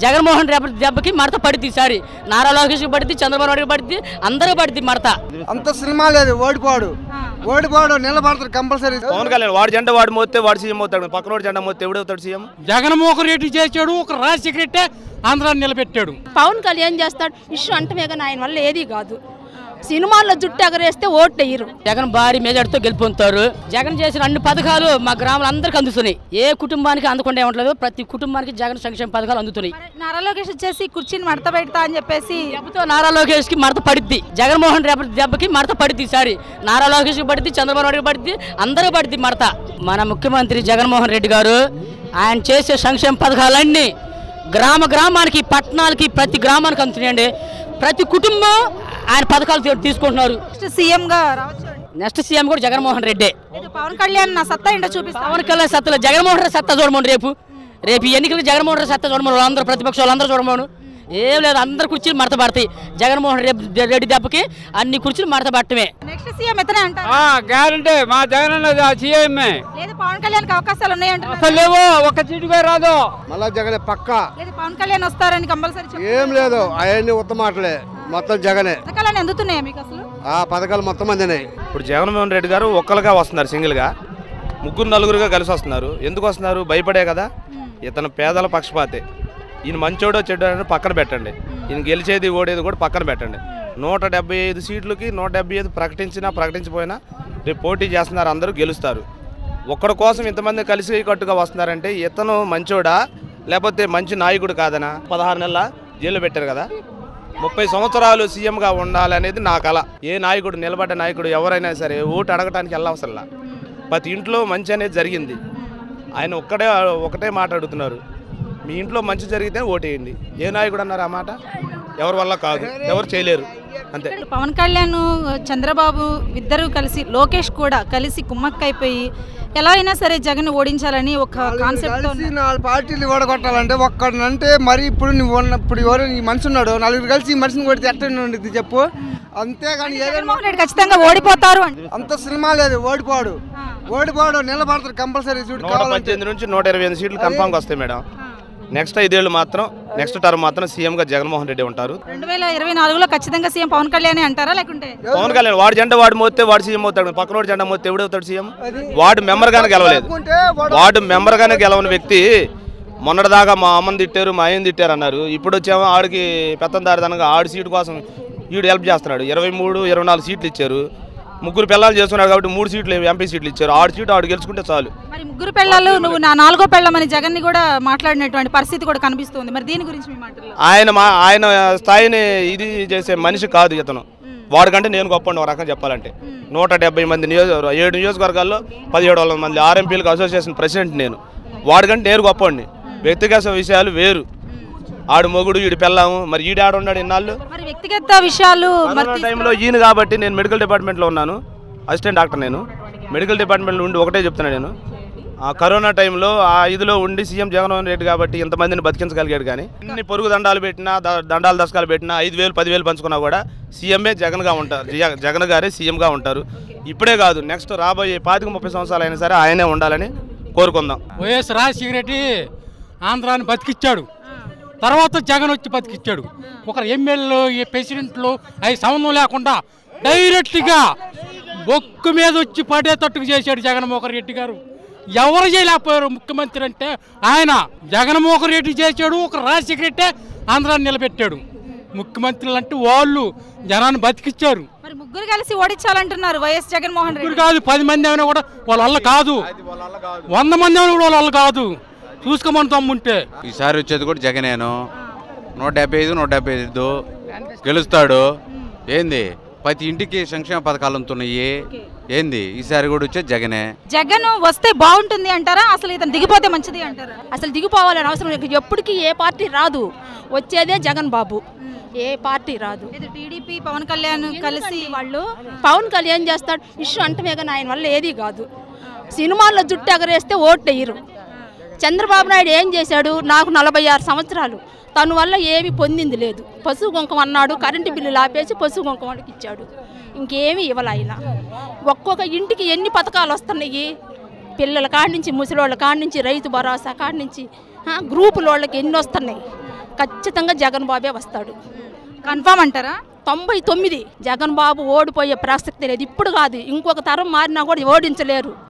జగన్మోహన్ రెడ్డి దెబ్బకి మడత పడిద్ది ఈసారి. నారా లోకేష్కి పడిద్ది, చంద్రబాబు నాయుడు పడిద్ది, అందరూ పడిద్ది మడత. అంత సినిమా లేదు, ఓడిపోడు నిలబడతారు కంపల్సరీ. పవన్ కళ్యాణ్ వాడి జెండా వాడు మోస్తే వాడు సీఎం అవుతాడు, పక్కనోడు జెండా మోస్తే ఎవడవుతాడు సీఎం? జగన్మోహన్ రెడ్డి చేశాడు, ఒక రాజశేఖర రెడ్డి ఆంధ్రాన్ని నిలబెట్టాడు. పవన్ కళ్యాణ్ చేస్తాడు ఇష్యూ అంటే కానీ ఆయన వల్ల ఏది కాదు. సినిమాల్లో జుట్టు ఎగరేస్తే ఓట్లు వేయరు. జగన్ భారీ మెజార్టీతో గెలుపొందుతారు. జగన్ చేసిన అన్ని పథకాలు మా గ్రామాలు అందరికి అందుతున్నాయి. ఏ కుటుంబానికి అందకుండా ఏమంటలేదు, ప్రతి కుటుంబానికి జగన్ సంక్షేమ పథకాలు అందుతున్నాయి. నారా లోకేష్ వచ్చేసి కుర్చీని మడత పెడతా అని చెప్పేసి దెబ్బతో నారా లోకేష్ కి మడత పడిద్ది. జగన్మోహన్ రెడ్డి దెబ్బకి మడత పడిద్ది ఈసారి. నారా లోకేష్కి పడిద్ది, చంద్రబాబు నాయుడు పడిద్ది, అందరూ పడిద్ది మడత. మన ముఖ్యమంత్రి జగన్మోహన్ రెడ్డి గారు ఆయన చేసే సంక్షేమ పథకాలన్నీ గ్రామానికి, పట్టణాలకి, ప్రతి గ్రామానికి అందుతున్నాయండి. ప్రతి కుటుంబం ఆయన పథకాలు తీసుకుంటున్నారు. నెక్స్ట్ సీఎం కూడా జగన్మోహన్ రెడ్డి. పవన్ కళ్యాణ్ నా సత్తా ఏంటో చూపిస్తా. పవన్ కళ్యాణ్ సత్తా, జగన్మోహన్ రెడ్డి సత్తా చూడమని రేపు ఎన్నికలకు జగన్మోహన్ రెడ్డి సత్తా చూడమని అందరూ ప్రతిపక్ష వాళ్ళందరూ చూడమను. ఏం లేదు, అందరు కుర్చీలు మడత పడతాయి. జగన్మోహన్ రెడ్డి దెబ్బకి అన్ని కుర్చీలు మడత పట్టమే. నెక్స్ట్ సీఎం ఎత్తనే అంటారు. గ్యారంటీ మా జగన్ సీఎం. లేదు పవన్ కళ్యాణ్ కి అవకాశాలు ఉన్నాయంటారు. అసలు లేవు, ఒక్క సీటుగా రాదు. మళ్ళా జగనే పక్కా. లేదు పవన్ కళ్యాణ్ వస్తారని కంపల్సరీ. ఏం లేదు, అవన్నీ ఉత్తమాటలే, మొత్తం జగనే. పథకాలు అందుతున్నాయా మీకు అసలు? ఆ పథకాలు మొత్తం అందినాయి. ఇప్పుడు జగన్మోహన్ రెడ్డి గారు ఒక్కలుగా వస్తున్నారు, సింగిల్గా. ముగ్గురు నలుగురుగా కలిసి వస్తున్నారు. ఎందుకు వస్తున్నారు? భయపడే కదా. ఇతను పేదల పక్షపాతే. ఈయన మంచోడో చెడ్డో పక్కన పెట్టండి, ఈయన గెలిచేది ఓడేది కూడా పక్కన పెట్టండి. 175 సీట్లకి 175 ప్రకటించిపోయినా రేపు పోటీ చేస్తున్నారు, అందరూ గెలుస్తారు. ఒక్కడి కోసం ఇంతమంది కలిసి కట్టుగా వస్తున్నారంటే ఇతను మంచోడా లేకపోతే మంచి నాయకుడు కాదనా? 16 నెలల జైలు పెట్టారు కదా. 30 సంవత్సరాలు సీఎంగా ఉండాలనేది నా కళ. ఏ నాయకుడు, నిలబడ్డ నాయకుడు ఎవరైనా సరే ఓటు అడగటానికి వెళ్ళవసరంలా. ప్రతి ఇంట్లో మంచి అనేది జరిగింది. ఆయన ఒకటే మాట అడుగుతున్నారు, మీ ఇంట్లో మంచి జరిగితే ఓటేయండి. ఏ నాయకుడు అన్నారు ఆ మాట? ఎవరి వల్ల కాదు, ఎవరు చేయలేరు, అంతే. పవన్ కళ్యాణ్, చంద్రబాబు ఇద్దరు కలిసి, లోకేష్ కూడా కలిసి కుమ్మక్కైపోయి ఎలా అయినా సరే జగన్ ఓడించాలని ఒక కాన్సెప్ట్. 4 పార్టీలు ఓడగొట్టాలంటే ఒక్కడంటే మరి ఇప్పుడు నువ్వు ఉన్నప్పుడు ఎవరు నీ మనిషి ఉన్నాడు, నలుగురు కలిసి ఈ మనిషిని కొడితే ఎట్లా ఉండిద్ది చెప్పు? అంతేగాని జగన్మోహన్ రెడ్డి ఖచ్చితంగా ఓడిపోతారు. అంత సినిమా లేదు, ఓడిపోడు నిలబడతారు కంపల్సరీ. 118 నుంచి 125 సీట్లు కన్ఫామ్గా వస్తాయి మేడం. నెక్స్ట్ 5 ఏళ్ళు మాత్రం, నెక్స్ట్ టర్మ్ మాత్రం సీఎంగా జగన్మోహన్ రెడ్డి ఉంటారు. 2024లో ఖచ్చితంగా సీఎం పవన్ కళ్యాణ్ అంటారా? లేకుంటే పవన్ కళ్యాణ్ వాడి జెండా వాడు మోస్తే వాడు సీఎం అవుతాడు, పక్కనోడు జెండా మోస్తే ఎవడవుతాడు సీఎం? వార్డు మెంబర్గానే గెలవలేదు. వార్డు మెంబర్గానే గెలవని వ్యక్తి మొన్నటిదాకా మా అమ్మని తిట్టారు, మా ఆయన తిట్టారు అన్నారు. ఇప్పుడు వచ్చేమో ఆడికి పెత్తందారిదనగా ఆడి సీటు కోసం వీడు హెల్ప్ చేస్తున్నాడు. 23, 24 సీట్లు ఇచ్చారు. ముగ్గురు పిల్లలు చేస్తున్నాడు కాబట్టి 3 సీట్లు ఎంపీ సీట్లు ఇచ్చారు. 6 సీట్లు ఆడు గెలుచుకుంటే చాలు. మరి ముగ్గురు పిల్లలు నువ్వు నా 4వ పిల్లమని జగన్ ని కూడా మాట్లాడినటువంటి పరిస్థితి కూడా కనిపిస్తుంది. మరి దీని గురించి మీ మాటలు? ఆయన స్థాయిని ఇది చేసే మనిషి కాదు ఇతను. వాడికంటే నేను గొప్పండి ఒక రకంగా చెప్పాలంటే. 170 మంది 7 నియోజకవర్గాల్లో 17 మంది ఆర్ఎంపీలకు అసోసియేషన్ ప్రెసిడెంట్ నేను. వాడికంటే నేను గొప్పండి. వ్యక్తిగత విషయాలు వేరు. ఆడు మొగుడు, ఈడు పెళ్ళాము, మరి ఈడు ఆడున్నాడు ఇన్నాళ్ళు. మరి వ్యక్తిగత విషయాలు టైంలో ఈయన కాబట్టి నేను మెడికల్ డిపార్ట్మెంట్లో ఉన్నాను, అసిస్టెంట్ డాక్టర్. నేను మెడికల్ డిపార్ట్మెంట్లో ఉండి ఒకటే చెప్తున్నాను, నేను ఆ కరోనా టైంలో ఆ ఇదిలో ఉండి సీఎం జగన్మోహన్ రెడ్డి కాబట్టి ఇంతమందిని బతికించగలిగాడు. కానీ ఇన్ని పొరుగు దండాలు పెట్టినా, దండాలు దశకాలు పెట్టినా, 5,000 10,000 పంచుకున్నా కూడా సీఎంఏ జగన్గా ఉంటారు. జగన్ గారే సీఎంగా ఉంటారు. ఇప్పుడే కాదు, నెక్స్ట్ రాబోయే 25-30 సంవత్సరాలు అయినా సరే ఆయనే ఉండాలని కోరుకుందాం. వైఎస్ రాజశేఖర రెడ్డి ఆంధ్రాన్ని బతికిచ్చాడు, తర్వాత జగన్ వచ్చి బతికిచ్చాడు. ఒక ఎమ్మెల్యేలు, ప్రెసిడెంట్లు అవి సంబంధం లేకుండా డైరెక్ట్గా బొక్కు మీద వచ్చి పడేటట్టుకు చేశాడు జగన్మోహన్ రెడ్డి గారు. ఎవరు చేయలేకపోయారు ముఖ్యమంత్రి అంటే ఆయన. జగన్మోహన్ రెడ్డి చేశాడు, ఒక రాజశేఖర రెడ్డి ఆంధ్రాన్ని నిలబెట్టాడు. ముఖ్యమంత్రులు అంటే వాళ్ళు జనాన్ని బతికిచ్చారు. మరి ముగ్గురు కలిసి ఓడించాలంటున్నారు వైఎస్ జగన్మోహన్ రెడ్డి. కాదు, 10 మంది అయినా కూడా వాళ్ళ వల్ల కాదు, 100 మంది అయినా కూడా వాళ్ళ వల్ల కాదు. చూసుకోమని తమ్ముంటే ఈసారి వచ్చేది కూడా జగనేను. 175 175 గెలుస్తాడు. ఏంది ప్రతి ఇంటికి సంక్షేమ పథకాలు ఉంటున్నాయి. ఏంది ఈసారి కూడా వచ్చే జగనే. జగన్ వస్తే బాగుంటుంది అంటారా? అసలు ఇతను దిగిపోతే మంచిది అంటారా? అసలు దిగిపోవాలని అవసరం లేదు. ఎప్పటికీ ఏ పార్టీ రాదు, వచ్చేదే జగన్ బాబు. ఏ పార్టీ రాదు. టీడీపీ పవన్ కళ్యాణ్ కలిసి వాళ్ళు పవన్ కళ్యాణ్ చేస్తాడు ఇష్యూ అంటే కానీ ఆయన వల్ల ఏది కాదు. సినిమాల్లో జుట్టు ఎగరేస్తే ఓట్లు వేయరు. చంద్రబాబు నాయుడు ఏం చేశాడు? నాకు 46 సంవత్సరాలు, తన వల్ల ఏమి పొందింది లేదు. పశువు కుంకం అన్నాడు, కరెంటు బిల్లులు ఆపేసి పశువు కుంకం వాళ్ళకి ఇచ్చాడు. ఇంకేమీ ఇవ్వాలి ఆయన. ఒక్కొక్క ఇంటికి ఎన్ని పథకాలు వస్తున్నాయి. పిల్లల కాడి నుంచి, ముసలోళ్ళ కాడి నుంచి, రైతు భరోసా కాడి నుంచి, గ్రూపుల వాళ్ళకి ఎన్ని వస్తున్నాయి. ఖచ్చితంగా జగన్ బాబే వస్తాడు. కన్ఫామ్ అంటారా? 99 జగన్ బాబు ఓడిపోయే ప్రసక్తి లేదు. ఇప్పుడు కాదు, ఇంకొక తరం మారినా కూడా ఓడించలేరు.